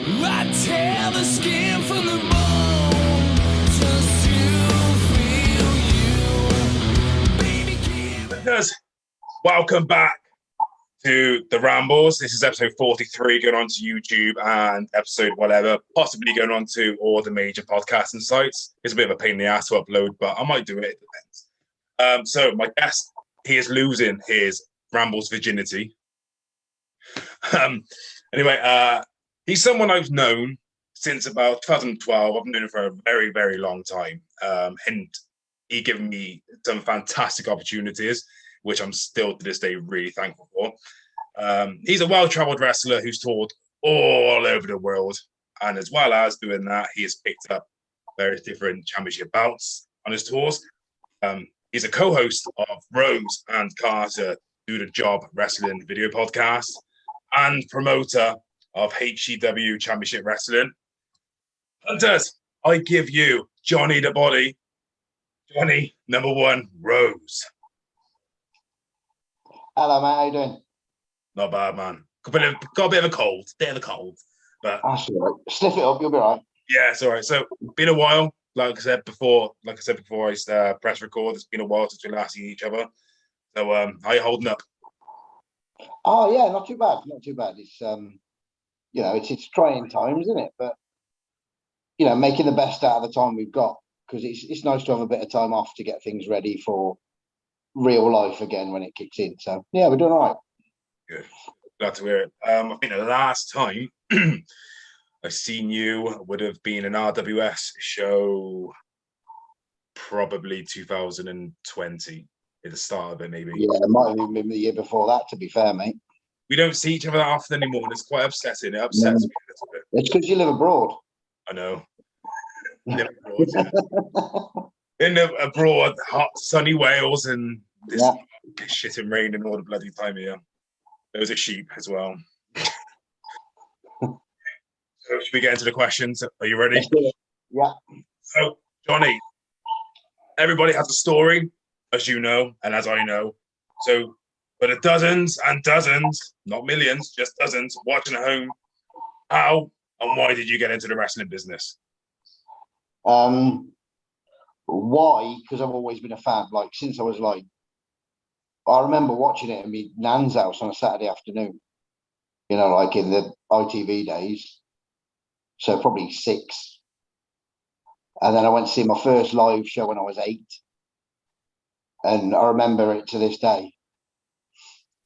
I tear the skin from the bone just to feel you. Baby, give Welcome back to the Rambles. This is episode 43, going on to YouTube, and episode whatever, possibly going on to all the major podcasting sites. It's a bit of a pain in the ass to upload, but I might do it. It depends. So my guest, he is losing his Rambles virginity. Anyway, he's someone I've known since about 2012. I've known him for a very, very long time. And he given me some fantastic opportunities, which I'm still to this day really thankful for. He's a well-traveled wrestler who's toured all over the world. And as well as doing that, he has picked up various different championship bouts on his tours. He's a co-host of Rose and Carter Do the Job Wrestling video podcast and promoter of HCW Championship Wrestling. Punters, I give you Johnny the Body. Johnny, number one, Rose. Hello, mate. How you doing? Not bad, man. Got a bit of a cold. Day of the cold. But That's all right. Sniff it up, you'll be all right. yeah, it's all right. So, been a while. Like I said before I press record, it's been a while since we last seen each other. So, how you holding up? Oh, yeah, not too bad. Not too bad. It's, it's trying times, isn't it? But, making the best out of the time we've got, because it's nice to have a bit of time off to get things ready for real life again when it kicks in. So, yeah, we're doing all right. Good. Glad to hear it. I think the last time I seen you would have been an RWS show, probably 2020, at the start of it, maybe. Yeah, it might have even been the year before that, to be fair, mate. We don't see each other that often anymore, and it's quite upsetting. It upsets me a little bit. It's because you live abroad. I know. Live abroad, yeah. In abroad, hot, sunny Wales, and this shit and rain and all the bloody time here. There was a sheep as well. So should we get into the questions? Are you ready? Yeah. So, Johnny, everybody has a story, as you know, and as I know. So, for the dozens and dozens, not millions, just dozens, watching at home, how and why did you get into the wrestling business? Why? Because I've always been a fan. Like, since I was I remember watching it in my nan's house on a Saturday afternoon, like in the ITV days. So probably 6. And then I went to see my first live show when I was 8. And I remember it to this day.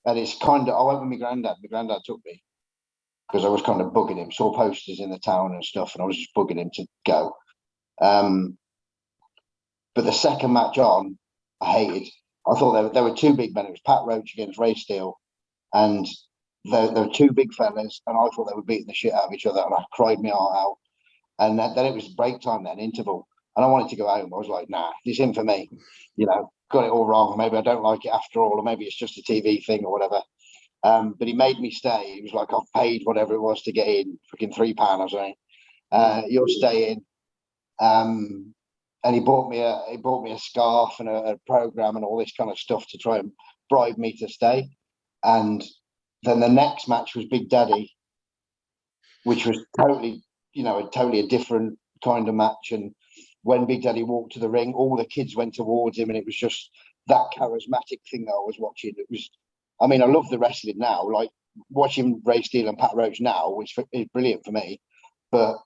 And it's I went with my granddad. My granddad took me because I was kind of bugging him, saw posters in the town and stuff, and I was just bugging him to go. But the second match on, I hated. I thought there were two big men. It was Pat Roach against Ray Steele, and there were two big fellas, and I thought they were beating the shit out of each other, and I cried my heart out. And then it was break time, then interval, and I wanted to go home. I was like, nah, this isn't for me. Got it all wrong. Maybe I don't like it after all, or maybe it's just a TV thing or whatever. But he made me stay. He was like, I've paid whatever it was to get in, freaking £3 or something. You'll stay in. And he bought me a scarf and a program and all this kind of stuff to try and bribe me to stay. And then the next match was Big Daddy, which was totally a different kind of match. And when Big Daddy walked to the ring, all the kids went towards him, and it was just that charismatic thing that I was watching. It was, I love the wrestling now. Like watching Ray Steele and Pat Roach now, which is brilliant for me. But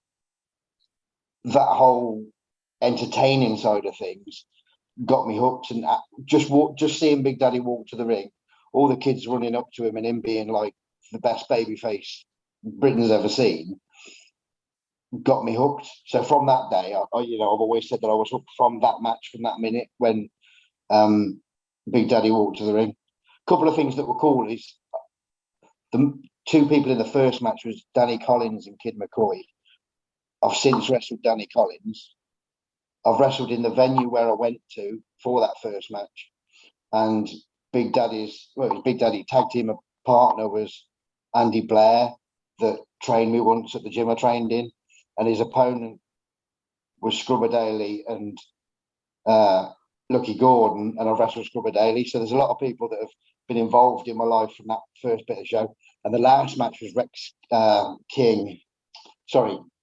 that whole entertaining side of things got me hooked, and just seeing Big Daddy walk to the ring, all the kids running up to him and him being like the best babyface Britain's ever seen, got me hooked. So from that day, I've always said that I was hooked from that match, from that minute when Big Daddy walked to the ring. A couple of things that were cool is the two people in the first match was Danny Collins and Kid McCoy. I've since wrestled Danny Collins. I've wrestled in the venue where I went to for that first match, and Big Daddy's tag team partner was Andy Blair, that trained me once at the gym I trained in, and his opponent was Scrubber Daly and Lucky Gordon, and I've wrestled Scrubber Daly. So there's a lot of people that have been involved in my life from that first bit of show. And the last match was Rex King,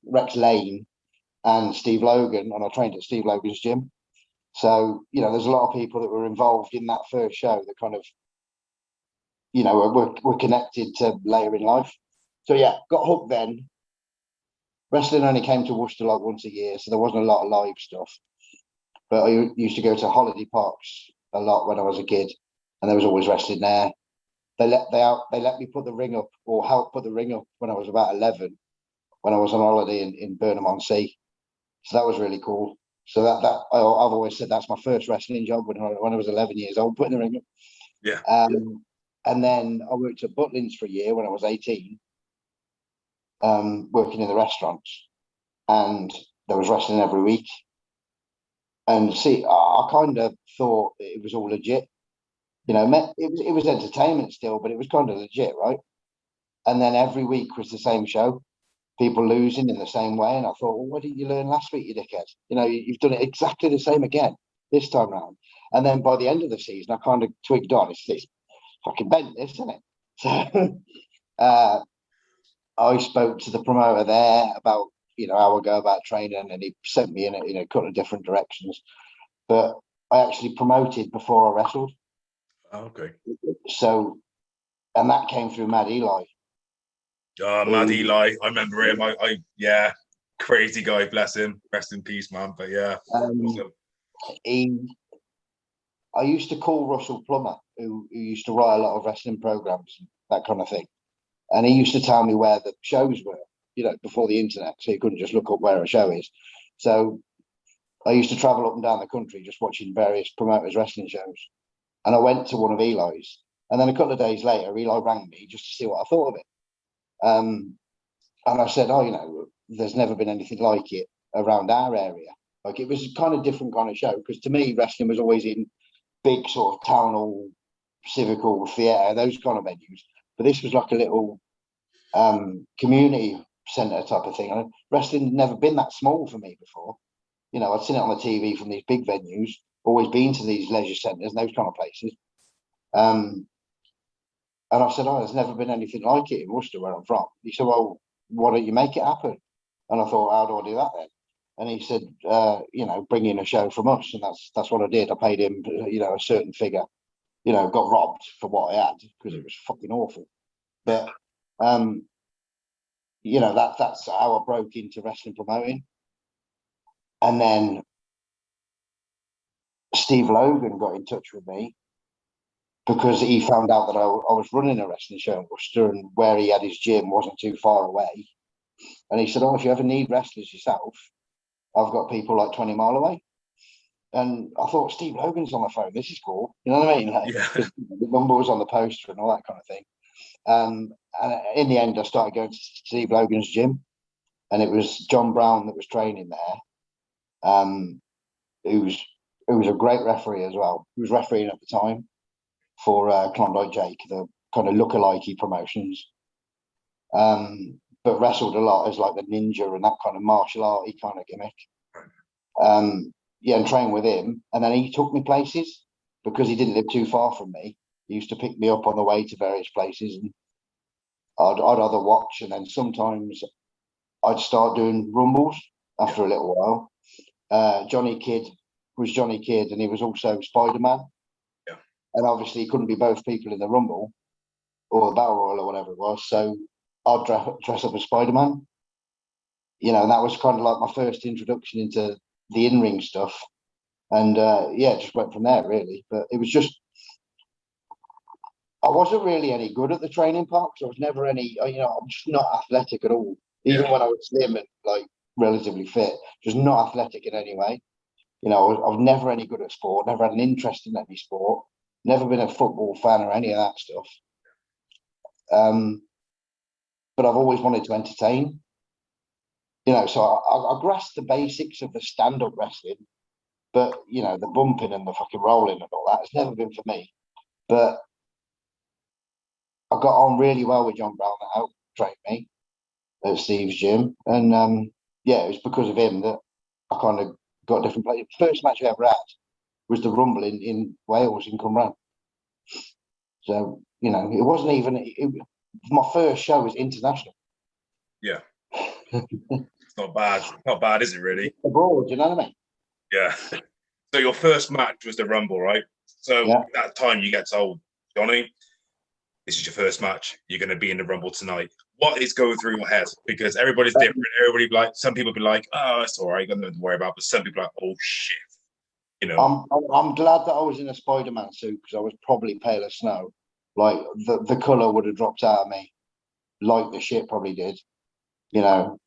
Rex Lane and Steve Logan, and I trained at Steve Logan's gym. So, you know, there's a lot of people that were involved in that first show that kind of, you know, were connected to later in life. So yeah, got hooked then. Wrestling only came to Worcester like once a year, so there wasn't a lot of live stuff. But I used to go to holiday parks a lot when I was a kid, and there was always wrestling there. They let me put the ring up, or help put the ring up, when I was about 11, when I was on holiday in Burnham-on-Sea. So that was really cool. So that I've always said that's my first wrestling job, when I was 11 years old, putting the ring up. Yeah. And then I worked at Butlins for a year when I was 18, working in the restaurants, and there was wrestling every week. And see, I kind of thought it was all legit. You know, it was entertainment still, but it was kind of legit, right? And then every week was the same show, people losing in the same way. And I thought, well, what did you learn last week, you dickhead? You know, you've done it exactly the same again this time round. And then by the end of the season, I kind of twigged on, it's fucking bent, this, isn't it? So I spoke to the promoter there about, you know, how I go about training, and he sent me in a couple of different directions. But I actually promoted before I wrestled. Okay. So, and that came through Mad Eli. Mad Eli, I remember him. Yeah, crazy guy, bless him. Rest in peace, man. But yeah, awesome. I used to call Russell Plummer, who used to write a lot of wrestling programs, that kind of thing. And he used to tell me where the shows were, you know, before the internet, so you couldn't just look up where a show is. So I used to travel up and down the country just watching various promoters' wrestling shows. And I went to one of Eli's. And then a couple of days later, Eli rang me just to see what I thought of it. And I said, oh, you know, there's never been anything like it around our area. Like, it was a kind of different kind of show, because to me, wrestling was always in big sort of town hall, civic hall, theatre, those kind of venues. But this was like a little community centre type of thing. And wrestling had never been that small for me before. You know, I'd seen it on the TV from these big venues, always been to these leisure centres and those kind of places. And I said, oh, there's never been anything like it in Worcester, where I'm from. He said, well, why don't you make it happen? And I thought, how do I do that then? And he said, you know, bring in a show from us. And that's what I did. I paid him, you know, a certain figure. You know, got robbed for what I had, because it was fucking awful. But, you know, that's how I broke into wrestling promoting. And then Steve Logan got in touch with me, because he found out that I was running a wrestling show in Worcester, and where he had his gym wasn't too far away. And he said, oh, if you ever need wrestlers yourself, I've got people like 20 mile away. And I thought, Steve Logan's on the phone, this is cool. You know what I mean? Like, Yeah. the number was on the poster and all that kind of thing. And in the end, I started going to Steve Logan's gym, and it was John Brown that was training there, who was a great referee as well. He was refereeing at the time for Klondike Jake, the kind of lookalike promotions, but wrestled a lot as like the ninja and that kind of martial arty kind of gimmick. And trained with him, and then he took me places, because he didn't live too far from me. He used to pick me up on the way to various places, and I'd either watch, and then sometimes I'd start doing rumbles after a little while. Johnny Kidd was Johnny Kidd, and he was also Spider-Man. Yeah. And obviously he couldn't be both people in the rumble or the battle royal or whatever it was, so I'd dress up as Spider-Man. You know, and that was kind of like my first introduction into the in-ring stuff. And just went from there, really. But it was just, I wasn't really any good at the training part, because I was never any, you know, I'm just not athletic at all. Even when I was slim and like relatively fit, just not athletic in any way. You know, I was never any good at sport, never had an interest in any sport, never been a football fan or any of that stuff. But I've always wanted to entertain. You know, so I grasped the basics of the stand-up wrestling, but, you know, the bumping and the fucking rolling and all that, it's never been for me. But I got on really well with John Brown, that helped train me at Steve's gym. And it was because of him that I kind of got different places. First match I ever had was the Rumble in Wales, in Cymru. So, you know, it wasn't even, my first show was international. Yeah. It's not bad. Not bad, is it really? Abroad, you know what I mean? Yeah. So your first match was the Rumble, right? So Yeah. at that time you get told, Johnny, this is your first match. You're going to be in the Rumble tonight. What is going through your head? Because everybody's different. Everybody like, some people be like, oh, it's all right, got nothing to worry about. But some people are like, oh shit, you know. I'm glad that I was in a Spider-Man suit because I was probably pale as snow. Like the colour would have dropped out of me, like the shit probably did. You know,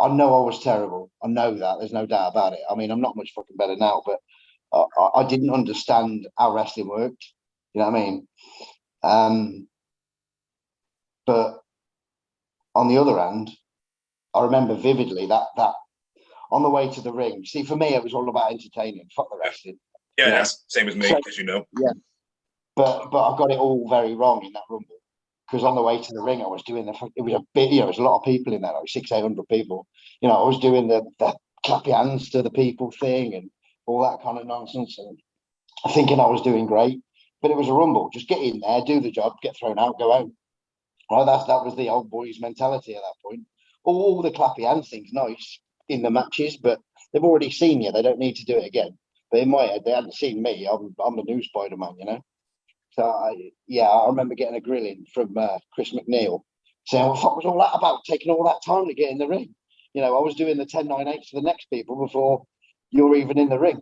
I know I was terrible. I know that. There's no doubt about it. I mean, I'm not much fucking better now, but I didn't understand how wrestling worked. You know what I mean? But on the other hand, I remember vividly that on the way to the ring. See, for me, it was all about entertaining. Fuck the wrestling. Yeah, you know? that's the same as me, as you know. Yeah. But I got it all very wrong in that Rumble because on the way to the ring, I was doing it was a bit, you know, there's a lot of people in there, like 600-800 people. You know, I was doing the clap your hands to the people thing and all that kind of nonsense and thinking I was doing great. But it was a Rumble. Just get in there, do the job, get thrown out, go home. Right, that was the old boys mentality at that point. All the clappy hands things nice in the matches, but they've already seen you. They don't need to do it again. But in my head, they hadn't seen me. I'm the new Spider-Man, you know. So I remember getting a grilling from Chris McNeil saying, "What the fuck was all that about? Taking all that time to get in the ring?" You know, I was doing the 10-9-8s for the next people before you're even in the ring.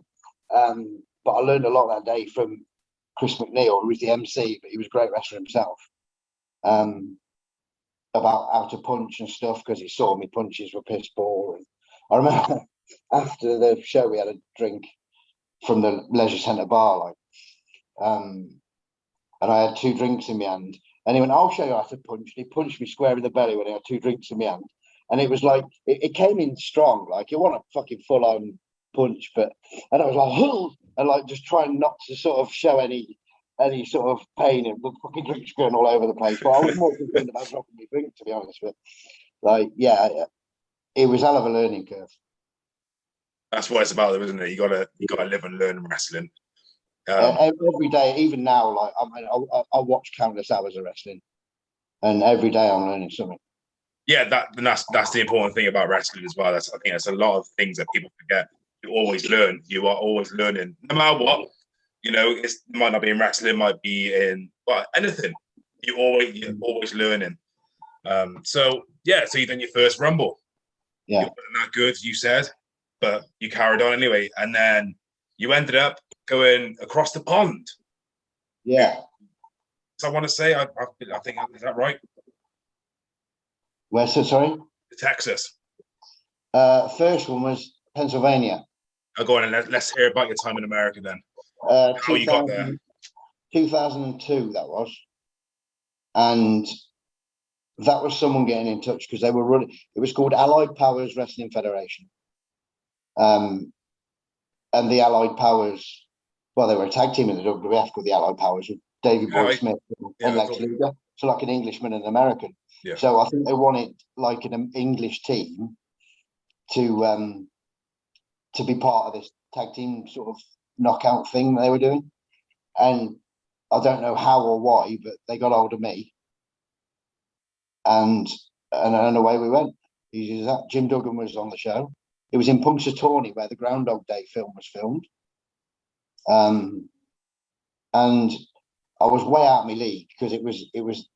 But I learned a lot that day from Chris McNeil, who was the MC, but he was a great wrestler himself. About how to punch and stuff because he saw me punches were piss poor. And I remember after the show we had a drink from the leisure centre bar, and I had 2 drinks in my hand. And he went, "I'll show you how to punch." And he punched me square in the belly when I had 2 drinks in my hand. And it was like it came in strong, like it wasn't a fucking full on punch, and I was like, "Huh," and like just trying not to sort of show any sort of pain and the fucking drinks going all over the place. But I was more concerned about dropping my drink, to be honest. But like, yeah, it was hell of a learning curve. That's what it's about, though, isn't it? You gotta live and learn wrestling. Every day, even now, like I watch countless hours of wrestling, and every day I'm learning something. Yeah, that's the important thing about wrestling as well. I think that's a lot of things that people forget. You always learn. You are always learning, no matter what. You know, it might not be in wrestling, it might be in anything. You're always learning. So you done your first Rumble. Yeah, you wasn't that good, you said, but you carried on anyway, and then you ended up going across the pond. Yeah. So I want to say, I think, is that right? Where's it? Sorry, Texas. First one was Pennsylvania. I'll go on and let's hear about your time in America then. How you got there? 2002, that was. And that was someone getting in touch because they were running, it was called Allied Powers Wrestling Federation. And the Allied Powers, well, they were a tag team in the WWF called the Allied Powers with Davey Boy Smith and Lex Luger. So like an Englishman and an American. Yeah. So I think they wanted like an English team to be part of this tag team sort of knockout thing they were doing. And I don't know how or why, but they got hold of me. And away we went. Jim Duggan was on the show. It was in Punxsutawney where the Groundhog Day film was filmed. And I was way out of my league because it was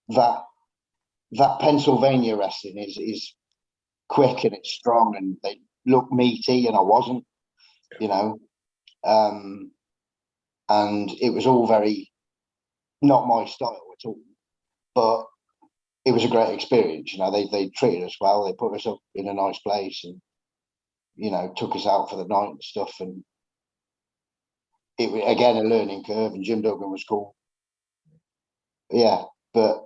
that Pennsylvania wrestling is quick and it's strong and they look meaty and I wasn't, you know. And it was all very not my style at all. But it was a great experience, you know. They treated us well. They put us up in a nice place and, you know, took us out for the night and stuff. And it was, again, a learning curve. And Jim Duggan was cool. Yeah, but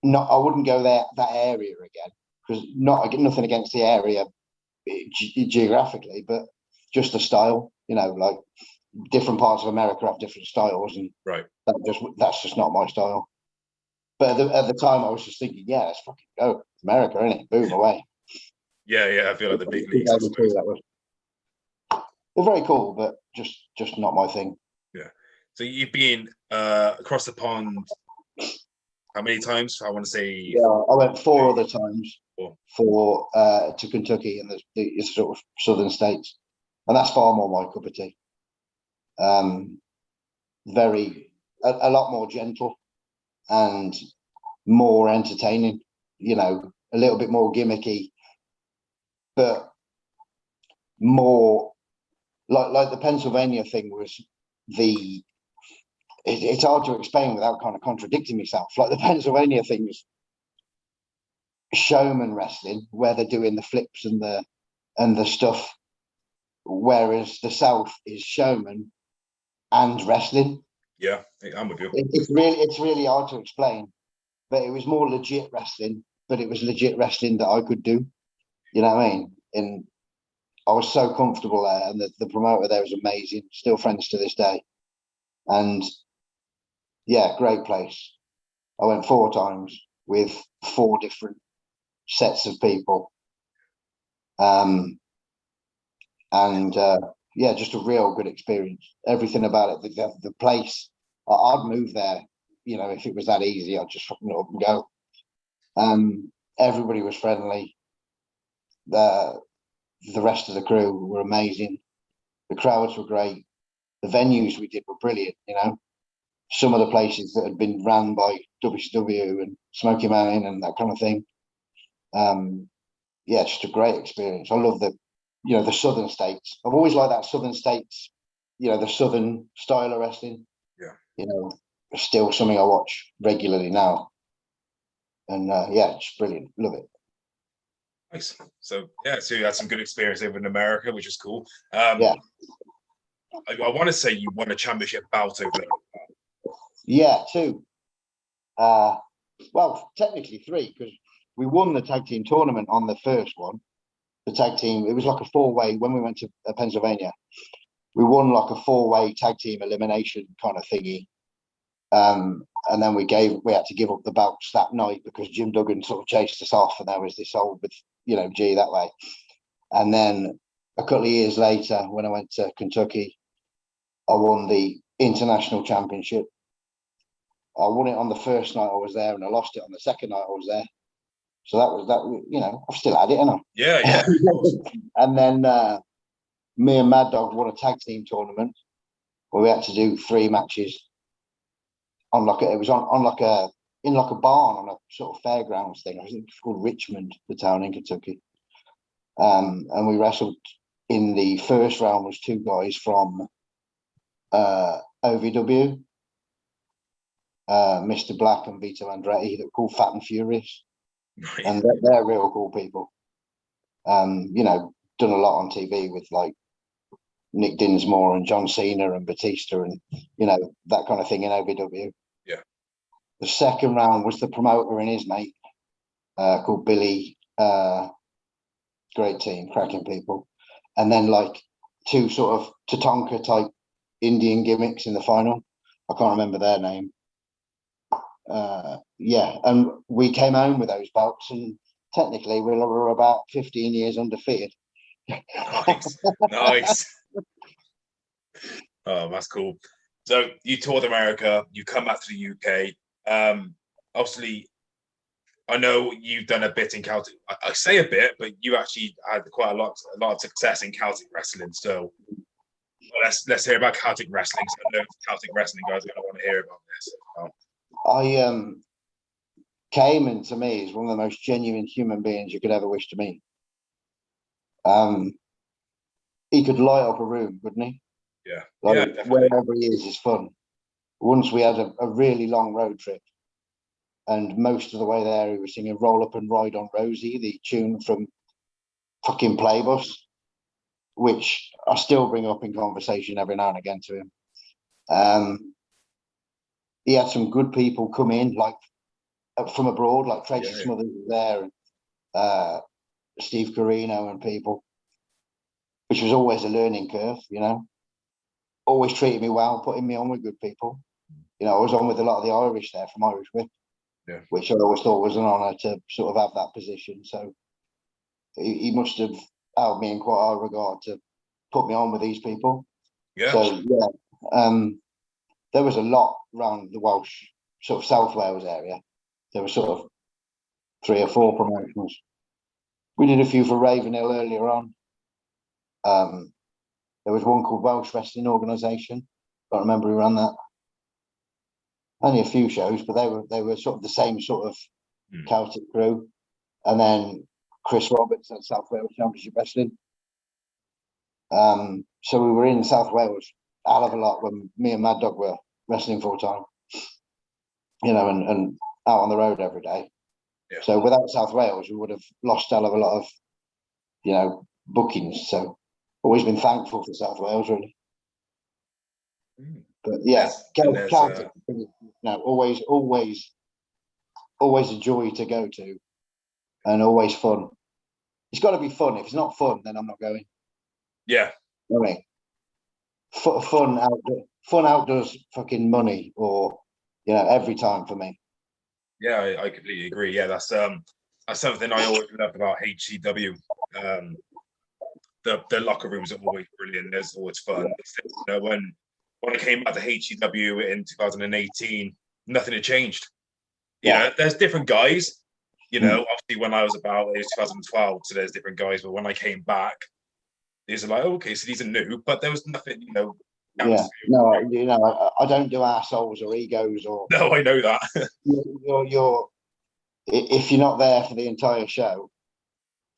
I wouldn't go that area again because nothing against the area geographically, but just the style, you know, like different parts of America have different styles, and right, that's just not my style. But at the time, I was just thinking, yeah, let's fucking go. America, innit? Boom, away. Yeah, I feel like the big leagues. They're very cool, but just not my thing. Yeah. So you've been across the pond How many times? I want to say. Yeah, I went 4 other times Four. to Kentucky and the sort of southern states, and that's far more my cup of tea. A lot more gentle and more entertaining. You know, a little bit more gimmicky, but more like the Pennsylvania thing was it's hard to explain without kind of contradicting myself. Like the Pennsylvania thing was showman wrestling, where they're doing the flips and the stuff, whereas the South is showman and wrestling. Yeah, I'm with you. It's really hard to explain, but it was more legit wrestling. But it was legit wrestling that I could do. You know what I mean? And I was so comfortable there, and the promoter there was amazing. Still friends to this day. And yeah, great place. I went 4 times with 4 different sets of people. Yeah, just a real good experience. Everything about it, the place. I'd move there, you know, if it was that easy. I'd just fucking up and go. Everybody was friendly. The rest of the crew were amazing. The crowds were great. The venues we did were brilliant. You know, some of the places that had been ran by WCW and Smoky Mountain and that kind of thing. Yeah, just a great experience. I love the southern states. I've always liked that southern states, you know, the southern style of wrestling. Yeah. You know, still something I watch regularly now. And yeah, it's brilliant. Love it. Nice. So you had some good experience over in America, which is cool. Yeah. I want to say you won a championship bout over there. Yeah, 2. Well, technically 3, because we won the tag team tournament on the first one. The tag team, it was like a 4-way when we went to Pennsylvania. We won like a 4-way tag team elimination kind of thingy. And then we had to give up the belts that night because Jim Duggan sort of chased us off, and there was this old, you know, G that way. And then a couple of years later, when I went to Kentucky, I won the international championship. I won it on the first night I was there, and I lost it on the second night I was there. So that was that. You know, I've still had it, haven't I? Yeah. And then me and Mad Dog won a tag team tournament where we had to do 3 matches on like in a barn on a sort of fairgrounds thing. I think it's called Richmond, the town in Kentucky. And we wrestled. In the first round was 2 guys from OVW, Mr. Black and Vito Andretti, that were called Fat and Furious. Right. And they're real cool people. You know, done a lot on TV with like Nick Dinsmore and John Cena and Batista and, you know, that kind of thing in OVW. Yeah. The second round was the promoter and his mate called Billy. Great team, cracking people. And then like 2 sort of Tatanka type Indian gimmicks in the final. I can't remember their name. Yeah, and we came home with those belts, and technically we were about 15 years undefeated. Nice. Oh, that's cool. So you toured America, you come back to the UK. Obviously, I know you've done a bit in Celtic. I say a bit, but you actually had quite a lot of success in Celtic wrestling. So let's hear about Celtic wrestling. So I know Celtic wrestling guys are going to want to hear about this. Cayman to me is one of the most genuine human beings you could ever wish to meet. He could light up a room, couldn't he? Yeah. Like, yeah, wherever he is fun. Once we had a really long road trip, and most of the way there he was singing Roll Up and Ride on Rosie, the tune from fucking Playbus, which I still bring up in conversation every now and again to him. He had some good people come in, like from abroad, like Tracy Smothers was there, and Steve Carino and people, which was always a learning curve, you know. Always treated me well, putting me on with good people. You know, I was on with a lot of the Irish there from Irish Whip, which I always thought was an honour to sort of have that position. So he must have held me in quite high regard to put me on with these people. Yeah. So there was a lot around the Welsh, sort of South Wales area. there were sort of 3 or 4 promotions. We did a few for Ravenhill earlier on. There was one called Welsh Wrestling Organisation. Can't remember who ran that. Only a few shows, but they were sort of the same sort of Celtic crew. And then Chris Roberts at South Wales Championship Wrestling. So we were in South Wales a hell of a lot when me and Mad Dog were wrestling full time, you know, and out on the road every day. Yeah. So without South Wales, we would have lost a hell of a lot of, you know, bookings. So always been thankful for South Wales, really. But yeah, Celtic, you know, always a joy to go to, and always fun. It's got to be fun. If it's not fun, then I'm not going. Yeah. I mean, fun outdoes fucking money, or, you know, every time for me. Yeah, I completely agree. Yeah, that's something I always love about HCW. The locker rooms are always brilliant. There's always fun. You know, when I came back to HCW in 2018, nothing had changed. You know, there's different guys. You know, obviously when I was about, it was 2012, so there's different guys. But when I came back, these are like, oh, okay, so these are new, but there was nothing, you know. Yeah, no, you know, I don't do assholes or egos or. No, I know that. you're if you're not there for the entire show,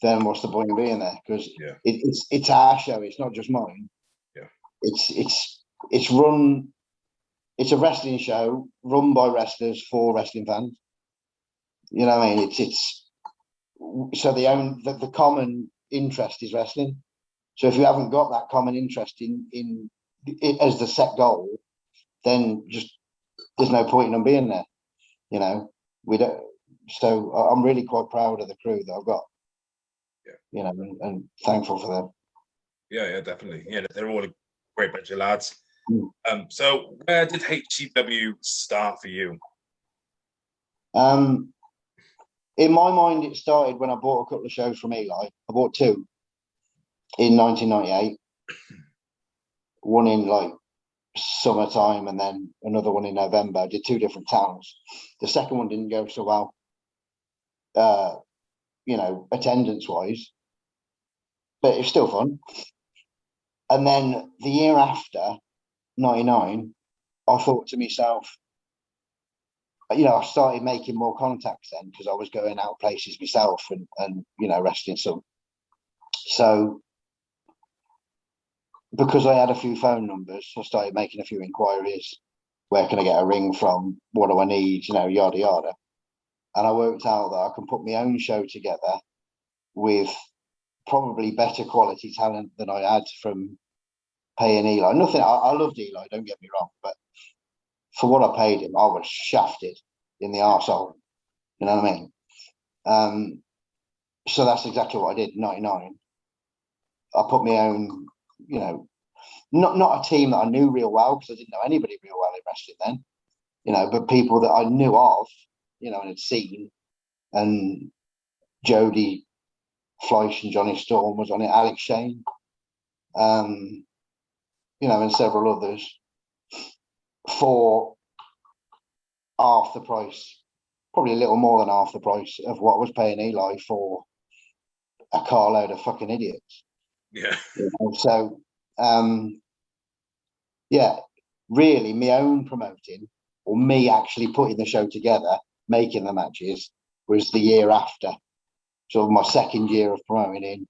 then what's the point of being there? Because it's our show. It's not just mine. Yeah, it's run. It's a wrestling show run by wrestlers for wrestling fans. You know what I mean? It's so the common interest is wrestling. So if you haven't got that common interest in as the set goal, then just there's no point in them being there. You know, we don't. So I'm really quite proud of the crew that I've got. Yeah. You know, and thankful for them. Yeah, definitely. Yeah, they're all a great bunch of lads. So where did HCW start for you? In my mind, it started when I bought a couple of shows from Eli. I bought 2 in 1998. One in like summertime, and then another one in November. I did 2 different towns. The second one didn't go so well, you know, attendance wise, but it's still fun. And then the year after, 99, I thought to myself, you know, I started making more contacts then because I was going out places myself and you know, wrestling some. So because I had a few phone numbers, I started making a few inquiries. Where can I get a ring from? What do I need? You know, yada yada. And I worked out that I can put my own show together with probably better quality talent than I had from paying Eli. Nothing. I loved Eli. Don't get me wrong, but for what I paid him, I was shafted in the arsehole. You know what I mean? So that's exactly what I did in 99. I put my own, you know, not a team that I knew real well, because I didn't know anybody real well in wrestling then, you know, but people that I knew of, you know, and had seen. And Jody Fleisch and Johnny Storm was on it, Alex Shane, you know, and several others, for half the price, probably a little more than half the price of what I was paying Eli for a carload of fucking idiots. Yeah. You know? So, yeah, really, my own promoting, or me actually putting the show together, making the matches, was the year after. So my second year of promoting in.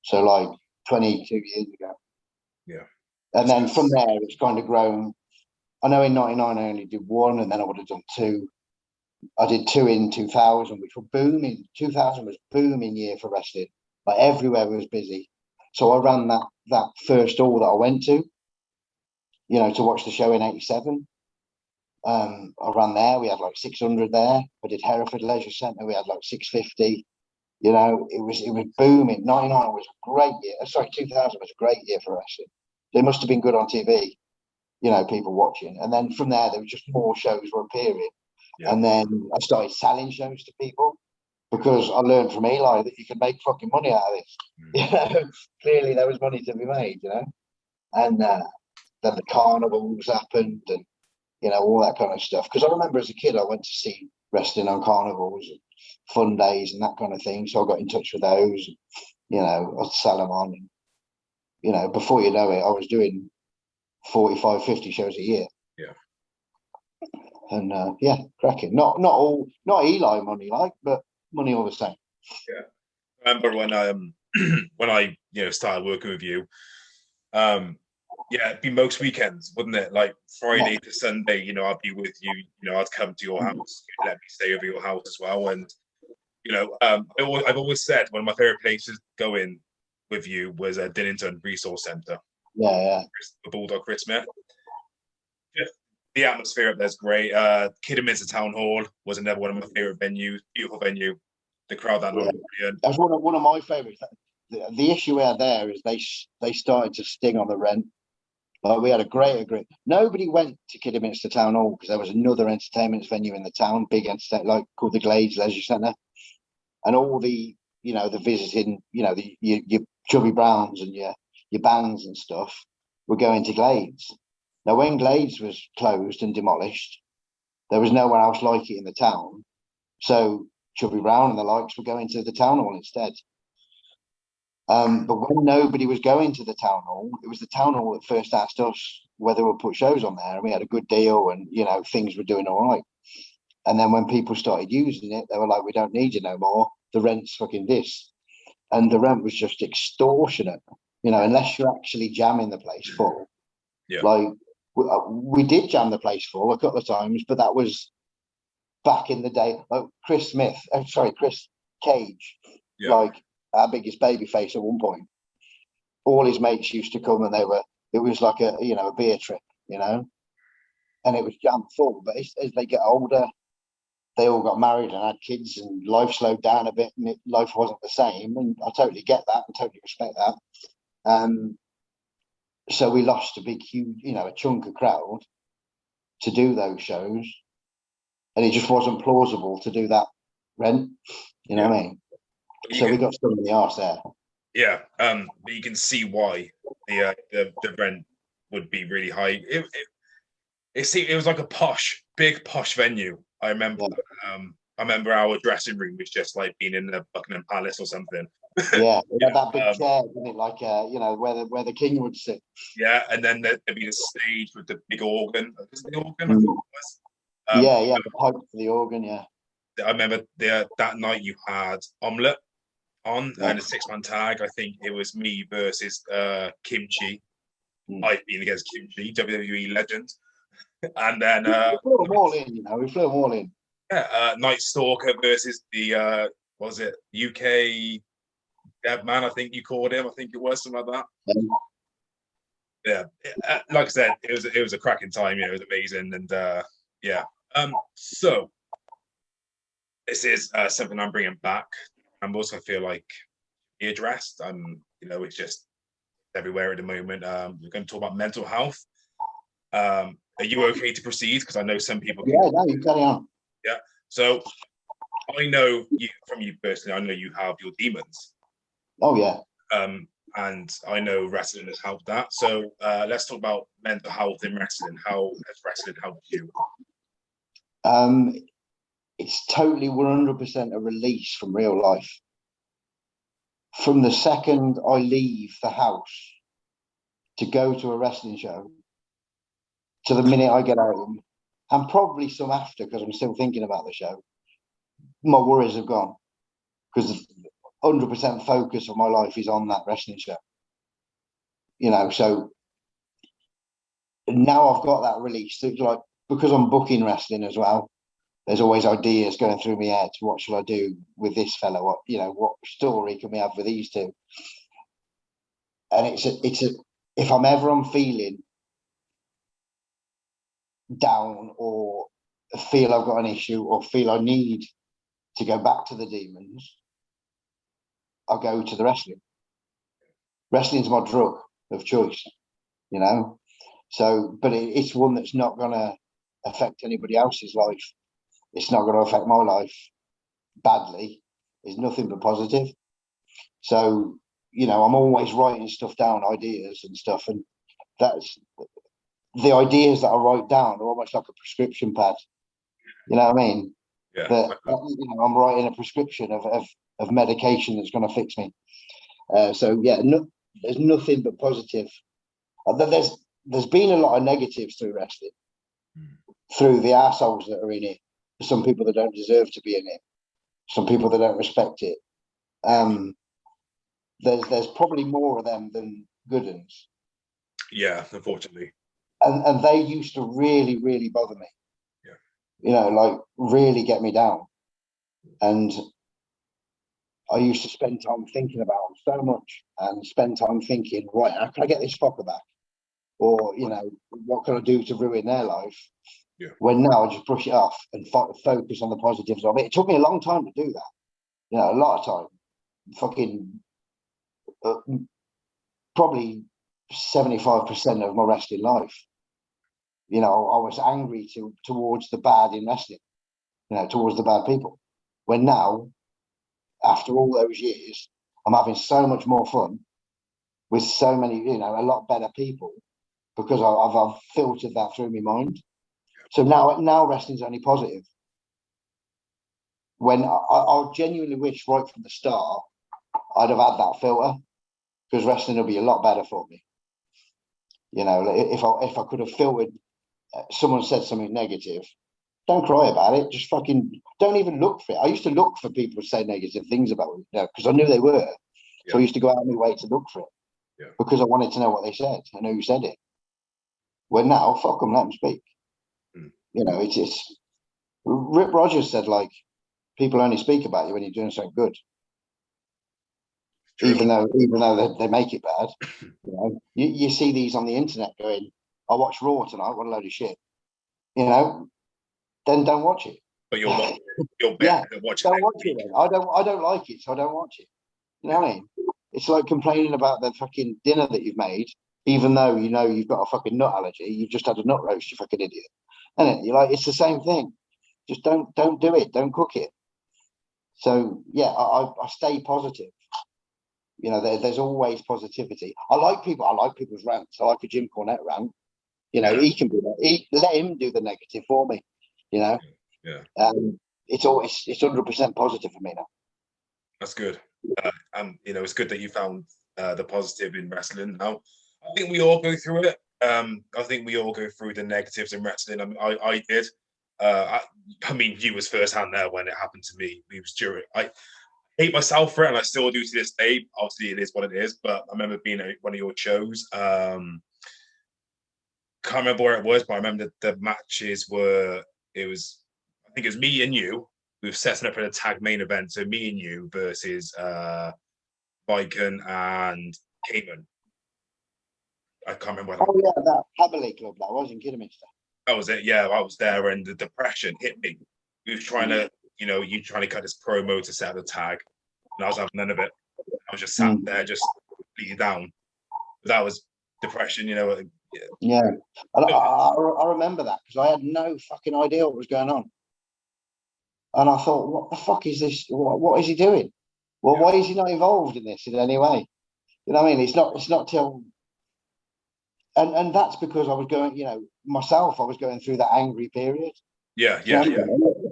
So like 22 years ago. Yeah. And then from there, it's kind of grown. I know in 99, I only did 1, and then I would have done 2. I did 2 in 2000, which were booming. 2000 was booming year for wrestling. Like everywhere was busy. So I ran that first all that I went to, you know, to watch the show in 87. I ran there. We had like 600 there. I did Hereford Leisure Centre. We had like 650. You know, it was booming. 99 was a great year. Sorry, 2000 was a great year for wrestling. They must have been good on TV, you know, people watching. And then from there was just more shows were appearing. Yeah. And then I started selling shows to people because I learned from Eli that you could make fucking money out of this. You know, clearly there was money to be made, you know. And then the carnivals happened and, you know, all that kind of stuff. Because I remember as a kid, I went to see wrestling on carnivals, fun days, and that kind of thing. So I got in touch with those. You know, I'd sell them on. And, you know, before you know it, I was doing 45, 50 shows a year. Yeah. And yeah, cracking. Not Eli money, like, but money all the same. Yeah. I remember when I started working with you. Yeah, it'd be most weekends, wouldn't it? Like Friday to Sunday, I'd be with you. I'd come to your house. You'd let me stay over your house as well. And I've always said one of my favorite places to go in with you was Dinnington Resource Centre. Yeah. The Bulldog Chris Smith. The atmosphere up there's great. Kidderminster Town Hall was another one of my favorite venues. Beautiful venue. The crowd that night was brilliant. That's one of my favorites. The issue we had there is they started to sting on the rent. But we had a great agreement. Nobody went to Kidderminster Town Hall because there was another entertainment venue in the town, big entertainment, called the Glades Leisure Centre, and all the the visiting, your Chubby Browns and your bands and stuff were going to Glades. Now, when Glades was closed and demolished, there was nowhere else like it in the town, so Chubby Brown and the likes were going to the town hall instead. But when nobody was going to the town hall, it was the town hall that first asked us whether we'd put shows on there, and we had a good deal, and things were doing all right. And then when people started using it, they were like, "We don't need you no more. The rent's fucking this," and the rent was just extortionate. Unless you're actually jamming the place full. Yeah. Like we did jam the place full a couple of times, but that was back in the day. Like Chris Cage, like our biggest baby face at one point. All his mates used to come, and it was like a beer trip, and it was jam full. But as they get older, they all got married and had kids, and life slowed down a bit, and life wasn't the same. And I totally get that and totally respect that. So we lost a big, huge, a chunk of crowd to do those shows, and it just wasn't plausible to do that rent. You know what I mean? So we got some in the arse there. Yeah, but you can see why the rent would be really high. It was like a big posh venue. I remember. Yeah. I remember our dressing room was just like being in the Buckingham Palace or something. Yeah, it had that big chair, didn't it? Like where the king would sit. Yeah, and then there'd be the stage with the big organ. Was it the organ? I think it was. The pipe for the organ. Yeah. I remember that night you had Omelette on and a 6-man tag. I think it was me versus Kimchi. I've been against Kimchi, WWE legend. And then we flew them all in. We flew them all in. Yeah, Night Stalker versus the was it UK Deadman? I think you called him. I think it was something like that. Yeah, like I said, it was a cracking time. It was amazing, and yeah. So this is something I'm bringing back. I'm also feel like be addressed. It's just everywhere at the moment. We're going to talk about mental health. Are you okay to proceed? Because I know some people. Yeah, no, you carry on. Yeah. So I know from you personally. I know you have your demons. Oh yeah. And I know wrestling has helped that. So let's talk about mental health in wrestling. How has wrestling helped you? It's totally 100% a release from real life. From the second I leave the house to go to a wrestling show, to the minute I get home, and probably some after because I'm still thinking about the show, my worries have gone. Because 100% focus of my life is on that wrestling show. So now I've got that release. So like, because I'm booking wrestling as well, there's always ideas going through my head. What shall I do with this fellow? What story can we have with these two? And it's if I'm feeling down or feel I've got an issue or feel I need to go back to the demons, I go to the wrestling. Wrestling's my drug of choice, So, but it's one that's not going to affect anybody else's life. It's not going to affect my life badly. It's nothing but positive. So, I'm always writing stuff down, ideas and stuff. And that's the ideas that I write down are almost like a prescription pad. You know what I mean? Yeah. that I'm writing a prescription of medication that's going to fix me. So yeah, there's nothing but positive. There's been a lot of negatives through wrestling, through the assholes that are in it. Some people that don't deserve to be in it. Some people that don't respect it. There's probably more of them than good ones. Yeah, unfortunately. And they used to really, really bother me. Yeah. Like really get me down. And I used to spend time thinking about them so much, and spend time thinking, right, how can I get this fucker back? Or, what can I do to ruin their life? Yeah. When now I just brush it off and focus on the positives of it. It took me a long time to do that. A lot of time. Fucking probably 75% of my wrestling life. I was angry towards the bad in wrestling, towards the bad people. When now, after all those years, I'm having so much more fun with so many, a lot better people, because I've filtered that through my mind. So now wrestling's only positive. When I genuinely wish right from the start I'd have had that filter, because wrestling will be a lot better for me. If I could have filtered, someone said something negative, don't cry about it. Just fucking don't even look for it. I used to look for people to say negative things about it, because I knew they were. So I used to go out of my way to look for it, because I wanted to know what they said. I know who said it. Well, now, fuck them, let them speak. It's Rip Rogers said, like, people only speak about you when you're doing something good. True. Even though they make it bad. You see these on the internet going, I watched Raw tonight, what a load of shit. Then don't watch it. But you're better than watching. Don't watch it then. I don't like it, so I don't watch it. You know what I mean? It's like complaining about the fucking dinner that you've made, even though you've got a fucking nut allergy. You've just had a nut roast, you fucking idiot. And you're like, it's the same thing. Just don't do it. Don't cook it. So yeah, I stay positive. There's always positivity. I like people's rants. I like a Jim Cornette rant. He can do that. Let him do the negative for me. Yeah. It's 100% positive for me now. That's good. It's good that you found the positive in wrestling. Now, I think we all go through it. I think we all go through the negatives in wrestling. I mean, I did. You was firsthand there when it happened to me. It was during. I hate myself for it, and I still do to this day. Obviously, it is what it is. But I remember being at one of your shows. Can't remember where it was, but I remember the matches were. I think it was me and you. We were setting up for the tag main event. So me and you versus Viken and Cayman. I can't remember. That Haberley Club, that was in Kidderminster. That was it. Yeah, I was there, and the depression hit me. We was trying to, you trying to cut this promo to set the tag, and I was having none of it. I was just sat there, just beaten down. But that was depression, Yeah, I remember that, because I had no fucking idea what was going on, and I thought, what the fuck is this? What is he doing? Well, why is he not involved in this in any way? You know what I mean? It's not till. And that's because I was going, myself, I was going through that angry period. Yeah.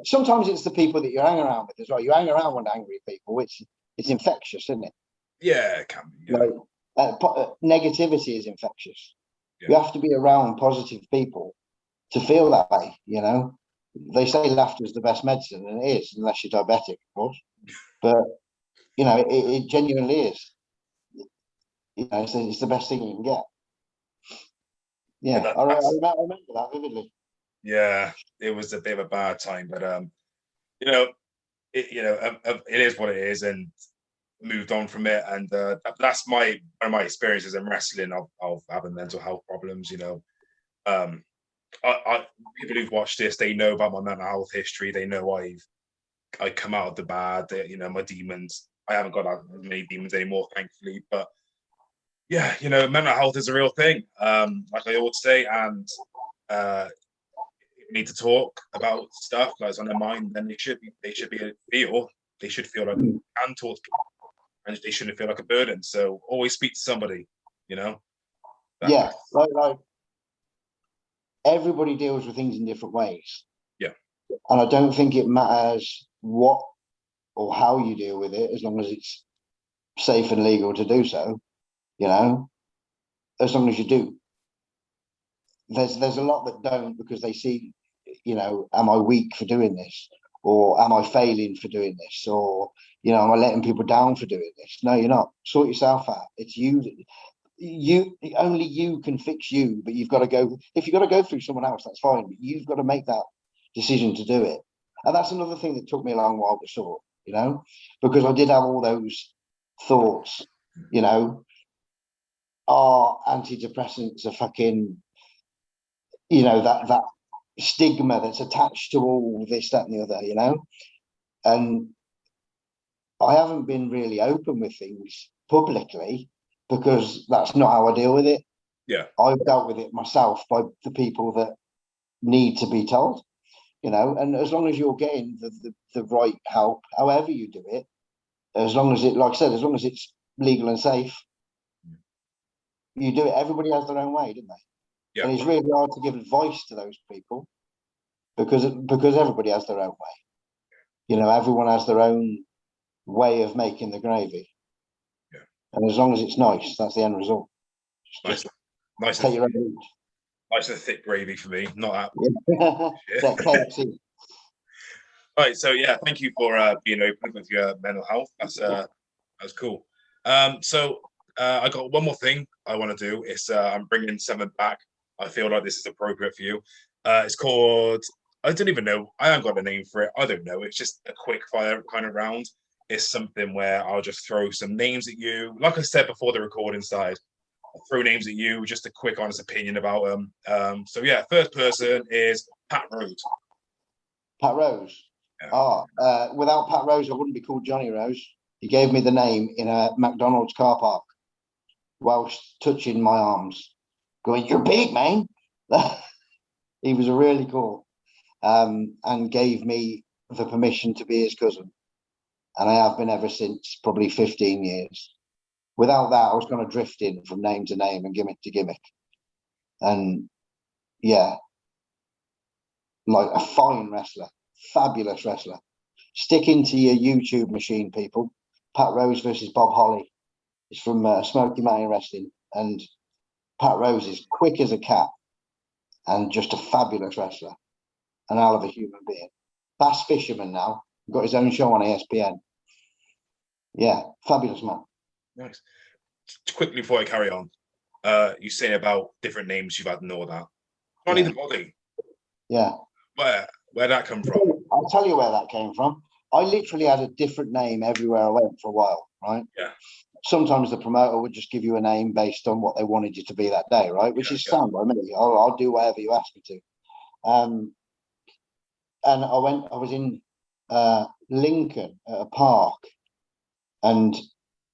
Sometimes it's the people that you hang around with as well. You hang around with angry people, which it's infectious, isn't it? Yeah, it can be. Yeah. Negativity is infectious. Yeah. You have to be around positive people to feel that way, They say laughter is the best medicine, and it is, unless you're diabetic, of course. But, it genuinely is. It's the best thing you can get. Yeah, I remember that vividly. Yeah, it was a bit of a bad time, but it is what it is, and moved on from it. And that's one of my experiences in wrestling of having mental health problems. People who've watched this, they know about my mental health history. They know I come out of the bad. My demons. I haven't got as many demons anymore, thankfully, but. Yeah, mental health is a real thing, like I always say, and need to talk about stuff that's on their mind. Then they should feel like they can talk to people, and they shouldn't feel like a burden. So always speak to somebody, like everybody deals with things in different ways. Yeah, And I don't think it matters what or how you deal with it, as long as it's safe and legal to do so, you know, as long as you do. There's a lot that don't, because they see, you know, am I weak for doing this? Or am I failing for doing this? Or, you know, am I letting people down for doing this? No, you're not. Sort yourself out. It's you. Only you can fix you, but you've got to go. If you've got to go through someone else, that's fine. But you've got to make that decision to do it. And that's another thing that took me a long while to sort, you know, because I did have all those thoughts, you know, are antidepressants a fucking, you know, that stigma that's attached to all this, that, and the other, you know? And I haven't been really open with things publicly because that's not how I deal with it. Yeah. I've dealt with it myself by the people that need to be told, you know, and as long as you're getting the right help, however you do it, as long as it, like I said, as long as it's legal and safe, you do it. Everybody has their own way, don't they? Yeah. And it's really hard to give advice to those people because everybody has their own way. You know, everyone has their own way of making the gravy. Yeah. And as long as it's nice, that's the end result. Nice Take your own route. nice and thick gravy for me, not that. Yeah. KFC. Right, so yeah, thank you for being open with your mental health. That's cool. So I got one more thing I want to do. It's I'm bringing something back. I feel like this is appropriate for you. It's called, I don't even know. I haven't got a name for it. I don't know. It's just a quick fire kind of round. It's something where I'll just throw some names at you. Like I said before the recording started, I'll throw names at you, just a quick honest opinion about them. So yeah, first person is Pat Rose. Pat Rose. Yeah. Without Pat Rose, I wouldn't be called Jonny Rose. He gave me the name in a McDonald's car park whilst touching my arms, going, "You're big, man." He was really cool, and gave me the permission to be his cousin. And I have been ever since, probably 15 years. Without that, I was going to drift in from name to name and gimmick to gimmick. And yeah, like a fine wrestler, fabulous wrestler. Stick into your YouTube machine, people. Pat Rose versus Bob Holly. It's from Smoky Mountain Wrestling. And Pat Rose is quick as a cat and just a fabulous wrestler. An hell of a human being. Bass fisherman now. Got his own show on ESPN. Yeah, fabulous man. Nice. Quickly before I carry on, you say about different names you've had and all that. Johnny the Body. Yeah. Where'd that come from? I'll tell you where that came from. I literally had a different name everywhere I went for a while, right? Yeah. Sometimes the promoter would just give you a name based on what they wanted you to be that day, right? Which is sound by me. I'll do whatever you ask me to. And I was in Lincoln at a park, and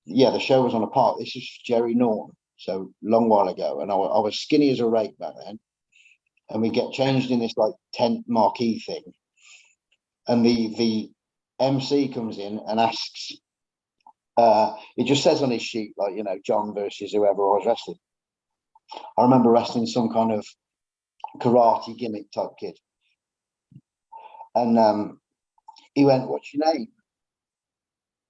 yeah, the show was on a park. This is Jerry Norton, so long while ago, and I was skinny as a rake back then. And we get changed in this like tent marquee thing, and the MC comes in and asks. It just says on his sheet, like, you know, John versus whoever I was wrestling. I remember wrestling some kind of karate gimmick type kid. And he went, "What's your name?"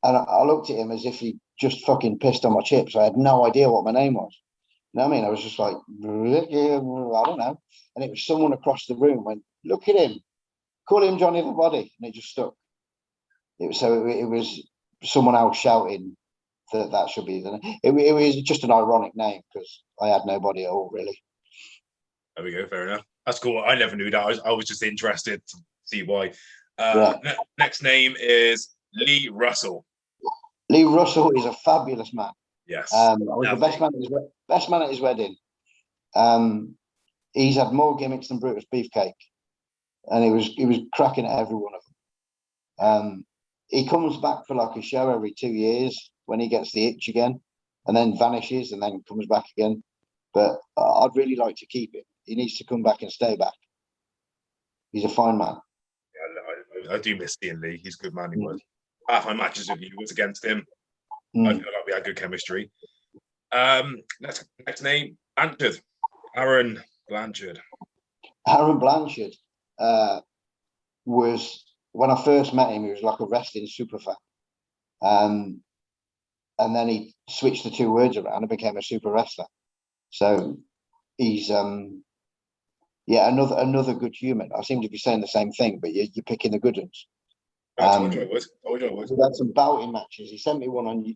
And I looked at him as if he just fucking pissed on my chips. I had no idea what my name was. You know what I mean? I was just like, I don't know. And it was someone across the room went, "Look at him. Call him Johnny the Body." And it just stuck. It was someone else shouting that should be the name. It was just an ironic name because I had nobody at all, really. There we go. Fair enough. That's cool. I never knew that. I was just interested to see why. Next name is Lee Russell. Lee Russell is a fabulous man. Yes. I was the best man at his wedding. He's had more gimmicks than Brutus Beefcake, and he was cracking at every one of them. He comes back for like a show every 2 years when he gets the itch again, and then vanishes and then comes back again. But I'd really like to keep him. He needs to come back and stay back. He's a fine man. Yeah, I do miss seeing Lee. He's a good man. He was. Half my matches with you was against him. I feel like we had good chemistry. Next name, Blanchard. Aaron Blanchard. Aaron Blanchard. was when I first met him, he was like a wrestling super fan. And then he switched the two words around and became a super wrestler. So he's another good human. I seem to be saying the same thing, but you're picking the good ones. I told you I was. We had some bouting matches. He sent me one